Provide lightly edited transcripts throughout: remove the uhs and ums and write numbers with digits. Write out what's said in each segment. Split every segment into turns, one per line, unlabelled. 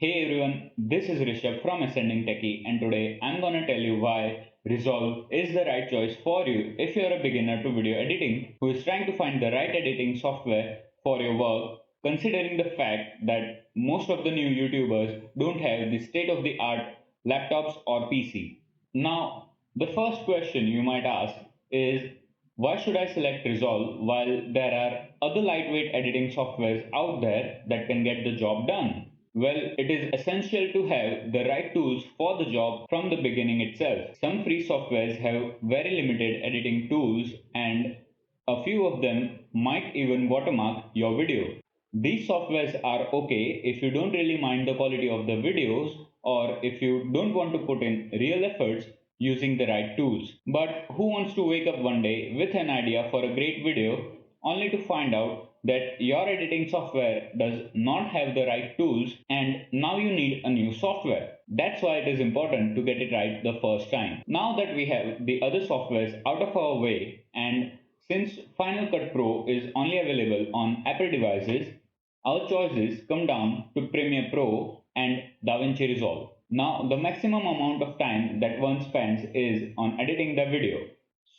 Hey everyone, this is Rishabh from Ascending Techie, and today I'm gonna tell you why Resolve is the right choice for you if you're a beginner to video editing who is trying to find the right editing software for your work, considering the fact that most of the new YouTubers don't have the state of the art laptops or PC. Now, the first question you might ask is why should I select Resolve while there are other lightweight editing softwares out there that can get the job done? Well, it is essential to have the right tools for the job from the beginning itself. Some free softwares have very limited editing tools, and a few of them might even watermark your video. These softwares are okay if you don't really mind the quality of the videos or if you don't want to put in real efforts using the right tools. But who wants to wake up one day with an idea for a great video only to find out that your editing software does not have the right tools and now you need a new software? That's why it is important to get it right the first time. Now that we have the other softwares out of our way, and since Final Cut Pro is only available on Apple devices, our choices come down to Premiere Pro and Davinci Resolve. Now, the maximum amount of time that one spends is on editing the video.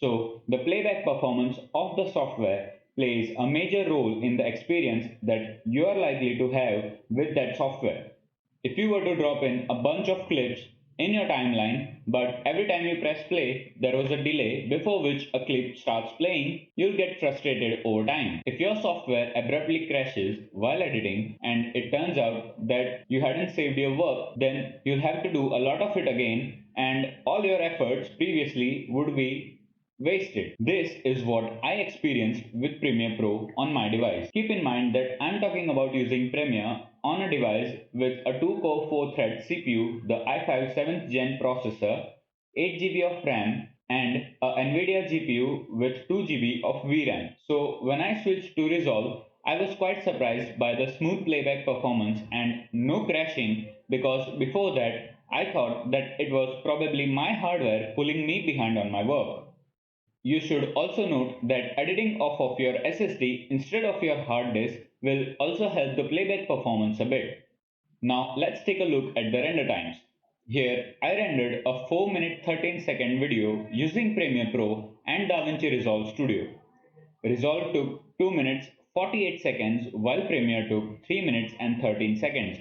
So, the playback performance of the software plays a major role in the experience that you are likely to have with that software. If you were to drop in a bunch of clips in your timeline, but every time you press play, there was a delay before which a clip starts playing, you'll get frustrated over time. If your software abruptly crashes while editing and it turns out that you hadn't saved your work, then you'll have to do a lot of it again, and all your efforts previously would be wasted. This is what I experienced with Premiere Pro on my device. Keep in mind that I'm talking about using Premiere on a device with a 2-core 4-thread CPU, the i5 7th gen processor, 8 GB of RAM, and a NVIDIA GPU with 2 GB of VRAM. So when I switched to Resolve, I was quite surprised by the smooth playback performance and no crashing, because before that I thought that it was probably my hardware pulling me behind on my work. You should also note that editing off of your SSD instead of your hard disk will also help the playback performance a bit. Now let's take a look at the render times. Here I rendered a 4-minute 13-second video using Premiere Pro and Davinci Resolve Studio. Resolve took 2 minutes 48 seconds while Premiere took 3 minutes and 13 seconds.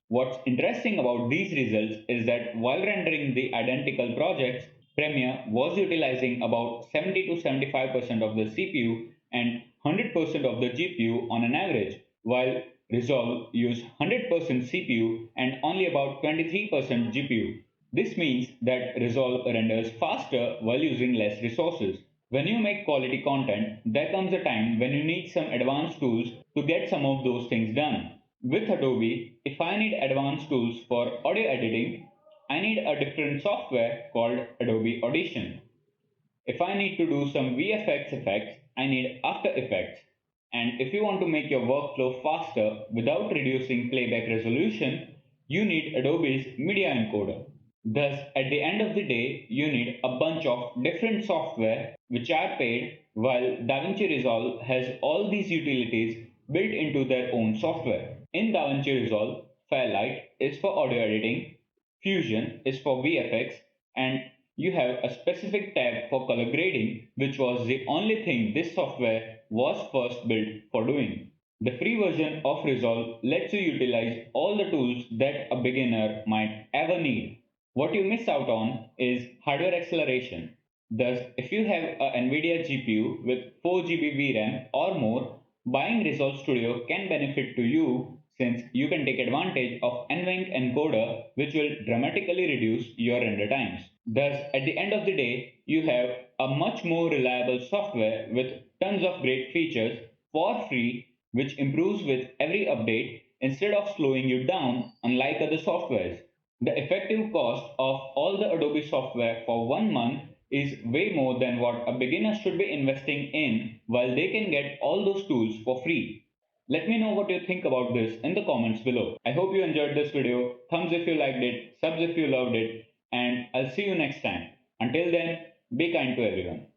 What's interesting about these results is that while rendering the identical projects, Premiere was utilizing about 70 to 75% of the CPU and 100% of the GPU on an average, while Resolve used 100% CPU and only about 23% GPU. This means that Resolve renders faster while using less resources. When you make quality content, there comes a time when you need some advanced tools to get some of those things done. With Adobe, if I need advanced tools for audio editing, I need a different software called Adobe Audition. If I need to do some VFX effects, I need After Effects. And if you want to make your workflow faster without reducing playback resolution, you need Adobe's Media Encoder. Thus, at the end of the day, you need a bunch of different software which are paid, while DaVinci Resolve has all these utilities built into their own software. In DaVinci Resolve, Fairlight is for audio editing, Fusion is for VFX, and you have a specific tab for color grading, which was the only thing this software was first built for doing. The free version of Resolve lets you utilize all the tools that a beginner might ever need. What you miss out on is hardware acceleration. Thus, if you have a NVIDIA GPU with 4 GB VRAM or more, buying Resolve Studio can benefit to you since you can take advantage of NVENC encoder, which will dramatically reduce your render times. Thus, at the end of the day, you have a much more reliable software with tons of great features for free, which improves with every update instead of slowing you down unlike other softwares. The effective cost of all the Adobe software for 1 month is way more than what a beginner should be investing in, while they can get all those tools for free. Let me know what you think about this in the comments below. I hope you enjoyed this video. Thumbs if you liked it, subs if you loved it, and I'll see you next time. Until then, be kind to everyone.